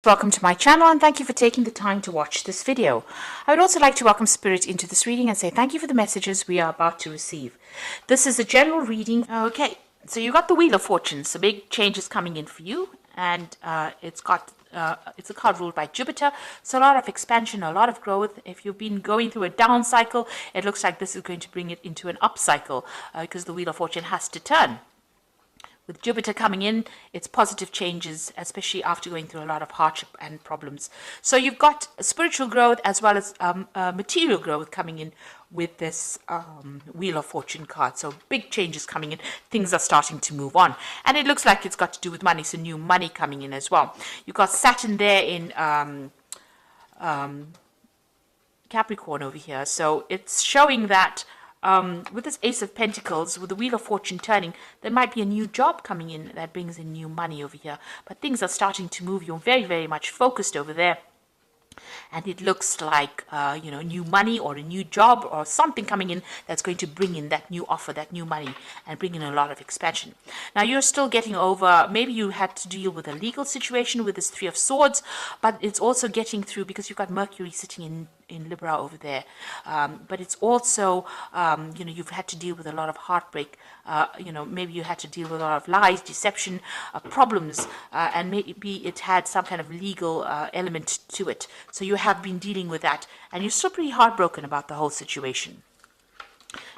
Welcome to my channel and thank you for taking the time to watch this video. I would also like to welcome Spirit into this reading and say thank you for the messages we are about to receive. This is a general reading. Okay, so you got the Wheel of Fortune, so big changes coming in for you, and it's a card ruled by Jupiter, so a lot of expansion, a lot of growth. If you've been going through a down cycle, it looks like this is going to bring it into an up cycle because the Wheel of Fortune has to turn. With Jupiter coming in, it's positive changes, especially after going through a lot of hardship and problems. So you've got spiritual growth as well as material growth coming in with this Wheel of Fortune card. So big changes coming in. Things are starting to move on. And it looks like it's got to do with money, so new money coming in as well. You've got Saturn there in Capricorn over here. So it's showing that with this Ace of Pentacles, with the Wheel of Fortune turning, there might be a new job coming in that brings in new money over here. But things are starting to move. You're very, very much focused over there. And it looks like, new money or a new job or something coming in that's going to bring in that new offer, that new money, and bring in a lot of expansion. Now, you're still getting over, maybe you had to deal with a legal situation with this Three of Swords, but it's also getting through because you've got Mercury sitting in Libra over there. But it's also, you've had to deal with a lot of heartbreak. Maybe you had to deal with a lot of lies, deception, problems, and maybe it had some kind of legal element to it. So you have been dealing with that, and you're still pretty heartbroken about the whole situation.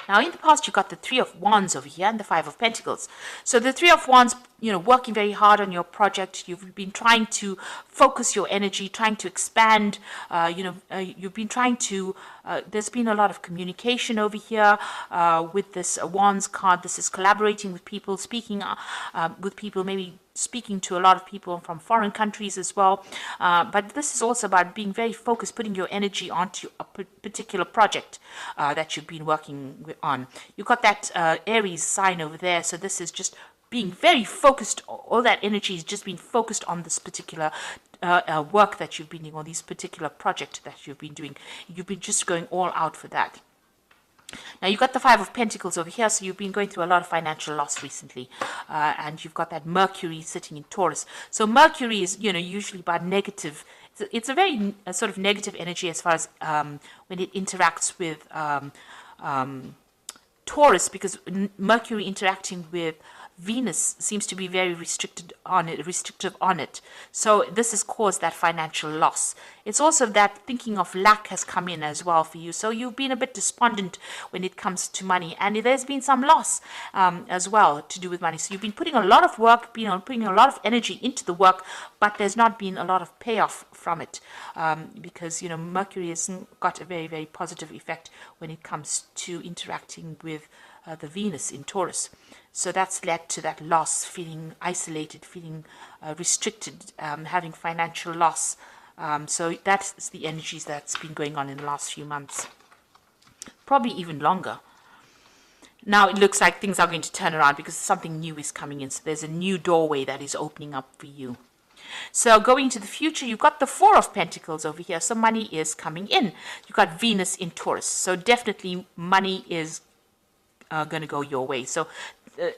Now, in the past, you got the Three of Wands over here and the Five of Pentacles. So the Three of Wands, working very hard on your project. You've been trying to focus your energy, trying to expand. You've been trying to, there's been a lot of communication over here with this Wands card. This is collaborating with people, speaking with people, maybe speaking to a lot of people from foreign countries as well. But this is also about being very focused, putting your energy onto a particular project that you've been working on. You've got that Aries sign over there. So this is just being very focused. All that energy is just being focused on this particular work that you've been doing, or this particular project that you've been doing. You've been just going all out for that. Now, you've got the Five of Pentacles over here, so you've been going through a lot of financial loss recently. And you've got that Mercury sitting in Taurus. So Mercury is, usually about negative. It's a very sort of negative energy as far as when it interacts with Taurus, because Mercury interacting with Venus seems to be very restrictive on it. So this has caused that financial loss. It's also that thinking of lack has come in as well for you. So you've been a bit despondent when it comes to money, and there's been some loss as well to do with money. So you've been putting a lot of work, putting a lot of energy into the work, but there's not been a lot of payoff from it because Mercury has got a very, very positive effect when it comes to interacting with the Venus in Taurus. So that's led to that loss, feeling isolated, feeling restricted, having financial loss. So that's the energies that's been going on in the last few months, probably even longer. Now it looks like things are going to turn around because something new is coming in. So there's a new doorway that is opening up for you. So going into the future, you've got the Four of Pentacles over here. So money is coming in. You've got Venus in Taurus. So definitely money is going to go your way. So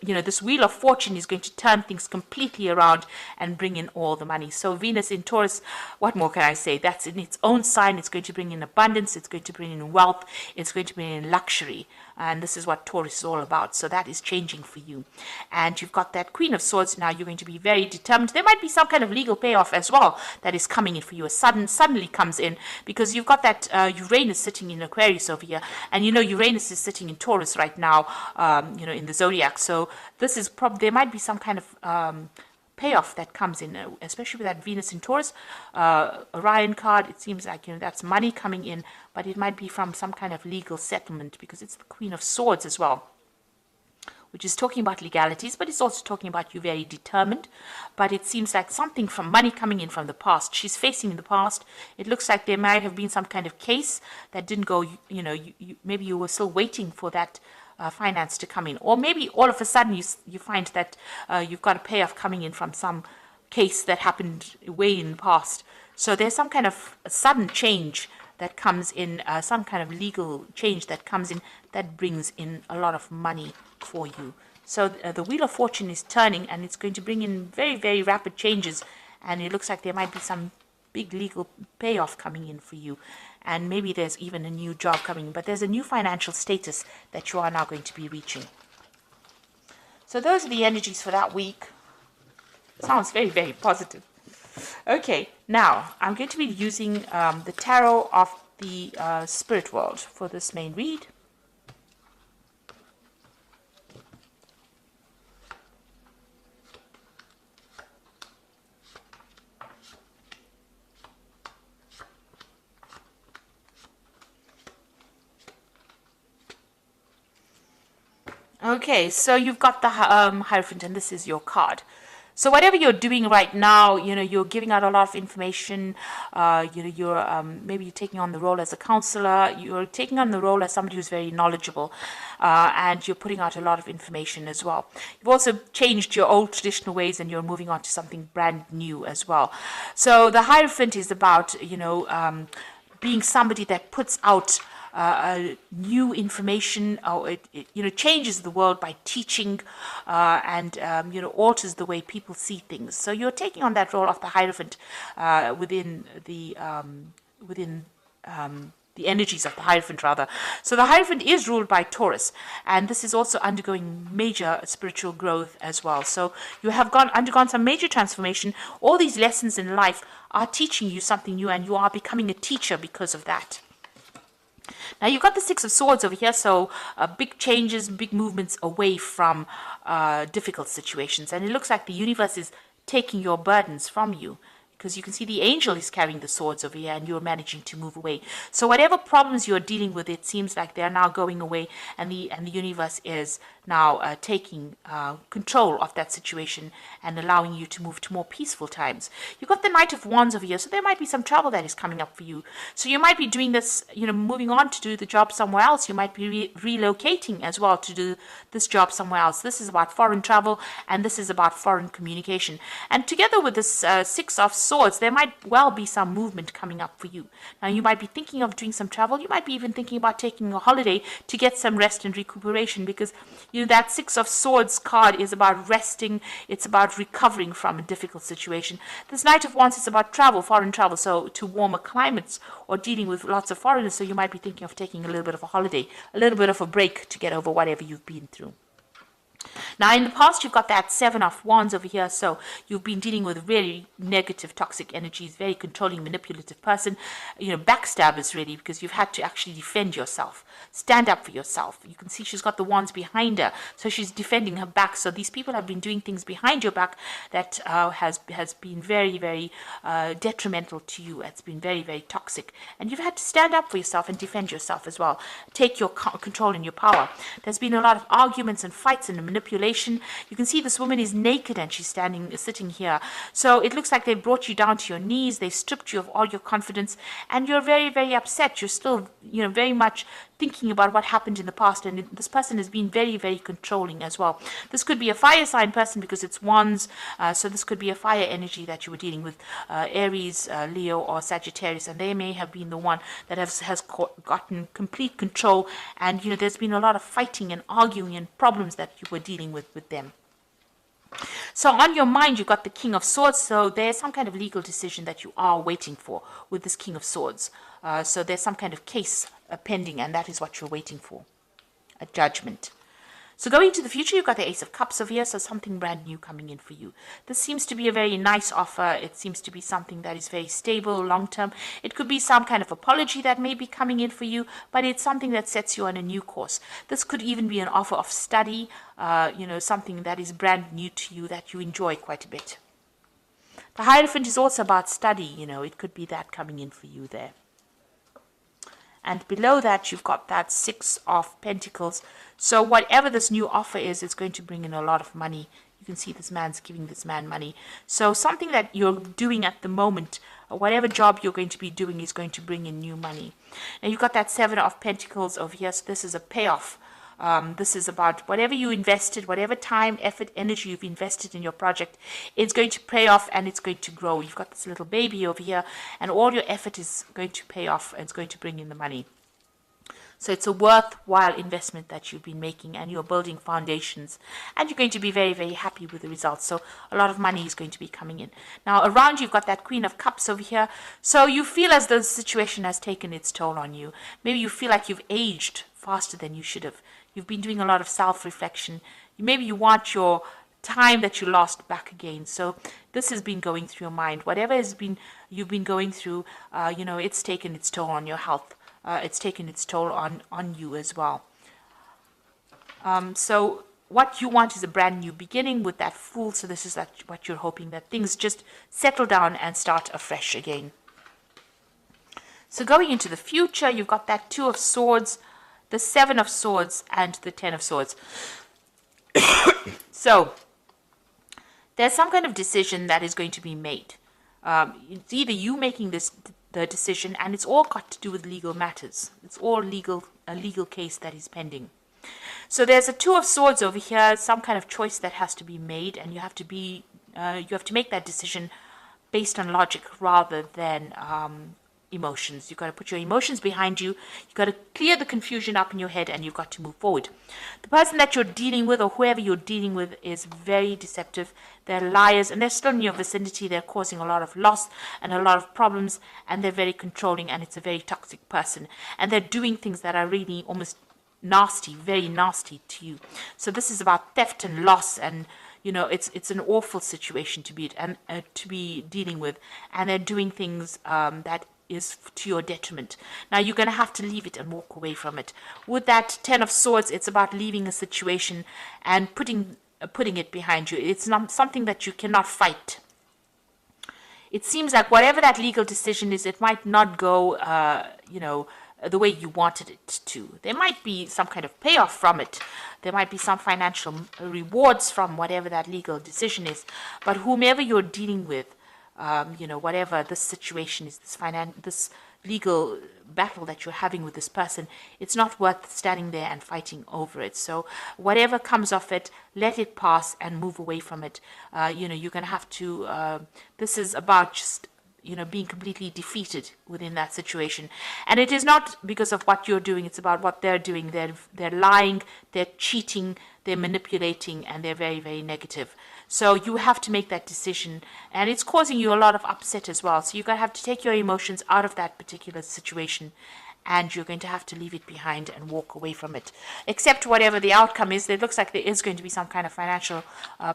this Wheel of Fortune is going to turn things completely around and bring in all the money. So Venus in Taurus, what more can I say? That's in its own sign. It's going to bring in abundance. It's going to bring in wealth. It's going to bring in luxury. And this is what Taurus is all about. So that is changing for you. And you've got that Queen of Swords. Now you're going to be very determined. There might be some kind of legal payoff as well that is coming in for you. Suddenly comes in because you've got that Uranus sitting in Aquarius over here. And Uranus is sitting in Taurus right now, in the zodiac. So this is there might be some kind of payoff that comes in, especially with that Venus in Taurus. Orion card, it seems like, that's money coming in, but it might be from some kind of legal settlement because it's the Queen of Swords as well, which is talking about legalities, but it's also talking about you very determined. But it seems like something from money coming in from the past. She's facing the past. It looks like there might have been some kind of case that didn't go, maybe you were still waiting for that finance to come in, or maybe all of a sudden you find that you've got a payoff coming in from some case that happened way in the past. So there's some kind of a sudden change that comes in, some kind of legal change that comes in that brings in a lot of money for you. So the Wheel of Fortune is turning, and it's going to bring in very, very rapid changes and it looks like there might be some big legal payoff coming in for you, and maybe there's even a new job coming, but there's a new financial status that you are now going to be reaching. So those are the energies for that week. Sounds very, very positive. Okay, now I'm going to be using the tarot of the spirit world for this main read. Okay, so you've got the Hierophant, and this is your card. So whatever you're doing right now, you're giving out a lot of information. You're maybe you're taking on the role as a counselor. You're taking on the role as somebody who's very knowledgeable, and you're putting out a lot of information as well. You've also changed your old traditional ways, and you're moving on to something brand new as well. So the Hierophant is about being somebody that puts out new information, or it changes the world by teaching, and alters the way people see things. So you're taking on that role of the Hierophant within the energies of the Hierophant, rather. So the Hierophant is ruled by Taurus, and this is also undergoing major spiritual growth as well. So you have undergone some major transformation. All these lessons in life are teaching you something new, and you are becoming a teacher because of that. Now you've got the Six of Swords over here, so big changes, big movements away from difficult situations. And it looks like the universe is taking your burdens from you, because you can see the angel is carrying the swords over here, and you're managing to move away. So whatever problems you're dealing with, it seems like they're now going away, and the universe is now taking control of that situation and allowing you to move to more peaceful times. You've got the Knight of Wands over here, so there might be some trouble that is coming up for you. So you might be doing this, moving on to do the job somewhere else. You might be relocating as well to do this job somewhere else. This is about foreign travel, and this is about foreign communication. And together with this Six of Swords, there might well be some movement coming up for you. Now you might be thinking of doing some travel. You might be even thinking about taking a holiday to get some rest and recuperation, because that Six of Swords card is about resting. It's about recovering from a difficult situation. This Knight of Wands is about travel, foreign travel, so to warmer climates, or dealing with lots of foreigners. So you might be thinking of taking a little bit of a holiday, a little bit of a break to get over whatever you've been through. Now, in the past, you've got that Seven of Wands over here. So you've been dealing with really negative, toxic energies, very controlling, manipulative person, backstabbers, really, because you've had to actually defend yourself, stand up for yourself. You can see she's got the wands behind her, so she's defending her back. So these people have been doing things behind your back that has been very, very detrimental to you. It's been very, very toxic. And you've had to stand up for yourself and defend yourself as well. Take your control and your power. There's been a lot of arguments and fights and manipulation. You can see this woman is naked and she's sitting here. So it looks like they brought you down to your knees. They stripped you of all your confidence, and you're very, very upset. You're still, very much thinking about what happened in the past, and this person has been very, very controlling as well. This could be a fire sign person because it's wands, so this could be a fire energy that you were dealing with, Aries, Leo, or Sagittarius, and they may have been the one that has gotten complete control, and there's been a lot of fighting and arguing and problems that you were dealing with them. So on your mind, you've got the King of Swords. So there's some kind of legal decision that you are waiting for with this King of Swords. So there's some kind of case pending, and that is what you're waiting for, a judgment. So going to the future, you've got the Ace of Cups over here, so something brand new coming in for you. This seems to be a very nice offer. It seems to be something that is very stable, long-term. It could be some kind of apology that may be coming in for you, but it's something that sets you on a new course. This could even be an offer of study, something that is brand new to you that you enjoy quite a bit. The Hierophant is also about study, it could be that coming in for you there. And below that, you've got that Six of Pentacles. So whatever this new offer is, it's going to bring in a lot of money. You can see this man's giving this man money. So something that you're doing at the moment, whatever job you're going to be doing, is going to bring in new money. Now you've got that Seven of Pentacles over here. So this is a payoff. This is about whatever you invested, whatever time, effort, energy you've invested in your project, it's going to pay off and it's going to grow. You've got this little baby over here, and all your effort is going to pay off and it's going to bring in the money. So it's a worthwhile investment that you've been making, and you're building foundations, and you're going to be very, very happy with the results. So a lot of money is going to be coming in. Now around you've got that Queen of Cups over here. So you feel as though the situation has taken its toll on you. Maybe you feel like you've aged faster than you should have. You've been doing a lot of self-reflection. Maybe you want your time that you lost back again. So this has been going through your mind. Whatever you've been going through, it's taken its toll on your health. It's taken its toll on you as well. So what you want is a brand new beginning with that Fool. So this is what you're hoping, that things just settle down and start afresh again. So going into the future, you've got that Two of Swords, the Seven of Swords, and the Ten of Swords. So there's some kind of decision that is going to be made. It's either you making the decision, and it's all got to do with legal matters. It's all a legal case that is pending. So there's a Two of Swords over here, some kind of choice that has to be made, and you have to make that decision based on logic rather than emotions. You've got to put your emotions behind you. You've got to clear the confusion up in your head, and you've got to move forward. The person that you're dealing with, or whoever you're dealing with, is very deceptive. They're liars, and they're still in your vicinity. They're causing a lot of loss and a lot of problems, and they're very controlling, and it's a very toxic person. And they're doing things that are really almost nasty, very nasty to you. So this is about theft and loss, and it's an awful situation to be dealing with, and they're doing things that is to your detriment. Now you're going to have to leave it and walk away from it. With that Ten of Swords, it's about leaving a situation and putting it behind you. It's not something that you cannot fight. It seems like whatever that legal decision is, it might not go the way you wanted it to. There might be some kind of payoff from it. There might be some financial rewards from whatever that legal decision is. But whomever you're dealing with, whatever this situation is, this legal battle that you're having with this person, it's not worth standing there and fighting over it. So whatever comes of it, let it pass and move away from it. You're going to have to, this is about just, being completely defeated within that situation. And it is not because of what you're doing, it's about what they're doing. They're lying, they're cheating, they're manipulating, and they're very, very negative. So you have to make that decision, and it's causing you a lot of upset as well. So you're going to have to take your emotions out of that particular situation, and you're going to have to leave it behind and walk away from it. Except whatever the outcome is, it looks like there is going to be some kind of financial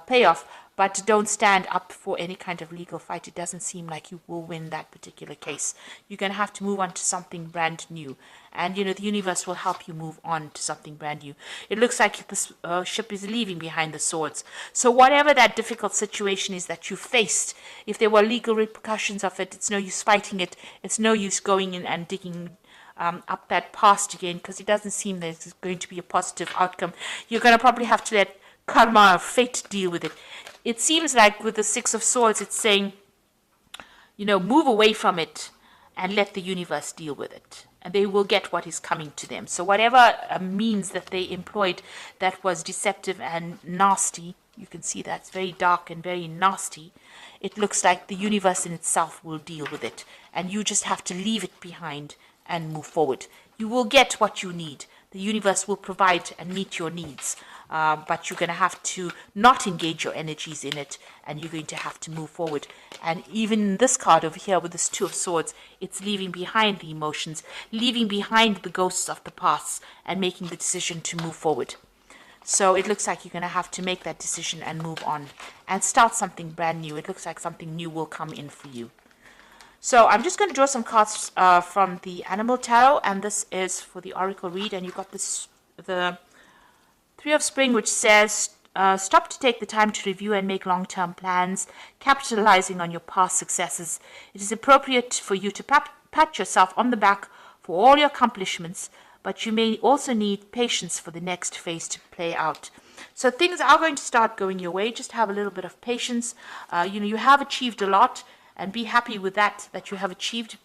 payoff, but don't stand up for any kind of legal fight. It doesn't seem like you will win that particular case. You're going to have to move on to something brand new. And, the universe will help you move on to something brand new. It looks like this ship is leaving behind the swords. So whatever that difficult situation is that you faced, if there were legal repercussions of it, it's no use fighting it. It's no use going in and digging up that past again, because it doesn't seem that it's going to be a positive outcome. You're going to probably have to let karma or fate deal with it. It seems like with the Six of Swords, it's saying, move away from it and let the universe deal with it. And they will get what is coming to them. So whatever means that they employed that was deceptive and nasty, you can see that's very dark and very nasty. It looks like the universe in itself will deal with it. And you just have to leave it behind and move forward. You will get what you need. The universe will provide and meet your needs. But you're going to have to not engage your energies in it, and you're going to have to move forward. And even this card over here with this Two of Swords, it's leaving behind the emotions, leaving behind the ghosts of the past, and making the decision to move forward. So it looks like you're going to have to make that decision and move on and start something brand new. It looks like something new will come in for you. So I'm just going to draw some cards from the Animal Tarot, and this is for the Oracle read. And you've got the Three of Spring, which says, stop to take the time to review and make long-term plans, capitalizing on your past successes. It is appropriate for you to pat yourself on the back for all your accomplishments, but you may also need patience for the next phase to play out. So things are going to start going your way. Just have a little bit of patience. You have achieved a lot, and be happy with that you have achieved.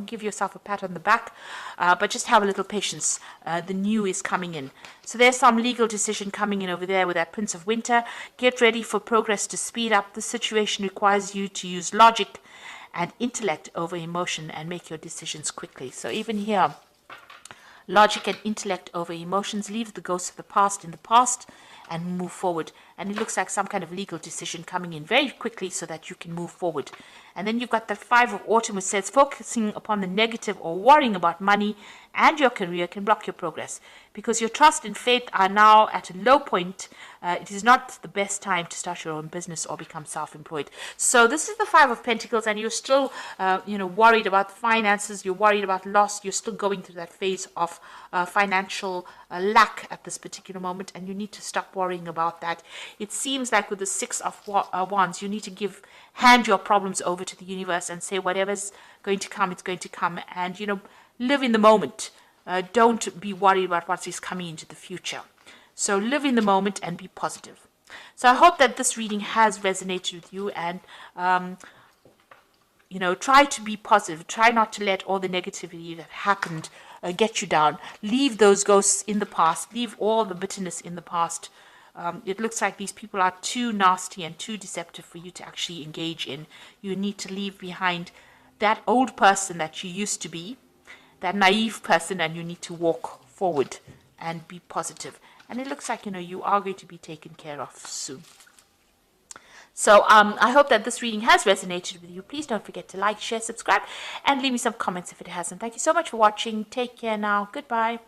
Give yourself a pat on the back, but just have a little patience. The new is coming in. So there's some legal decision coming in over there with that Prince of Winter. Get ready for progress to speed up. The situation requires you to use logic and intellect over emotion and make your decisions quickly. So even here, logic and intellect over emotions. Leave the ghosts of the past in the past and move forward. And it looks like some kind of legal decision coming in very quickly so that you can move forward. And then you've got the Five of Autumn, which says focusing upon the negative or worrying about money and your career can block your progress because your trust and faith are now at a low point. It is not the best time to start your own business or become self-employed. So this is the Five of Pentacles, and you're still, worried about finances. You're worried about loss. You're still going through that phase of financial lack at this particular moment, and you need to stop worrying about that. It seems like with the Six of Wands, you need to hand your problems over to the universe and say whatever's going to come, it's going to come, and live in the moment. Don't be worried about what is coming into the future. So live in the moment and be positive. So I hope that this reading has resonated with you, and try to be positive. Try not to let all the negativity that happened get you down. Leave those ghosts in the past. Leave all the bitterness in the past. It looks like these people are too nasty and too deceptive for you to actually engage in. You need to leave behind that old person that you used to be, that naive person, and you need to walk forward and be positive. And it looks like, you are going to be taken care of soon. So I hope that this reading has resonated with you. Please don't forget to like, share, subscribe, and leave me some comments if it hasn't. Thank you so much for watching. Take care now. Goodbye.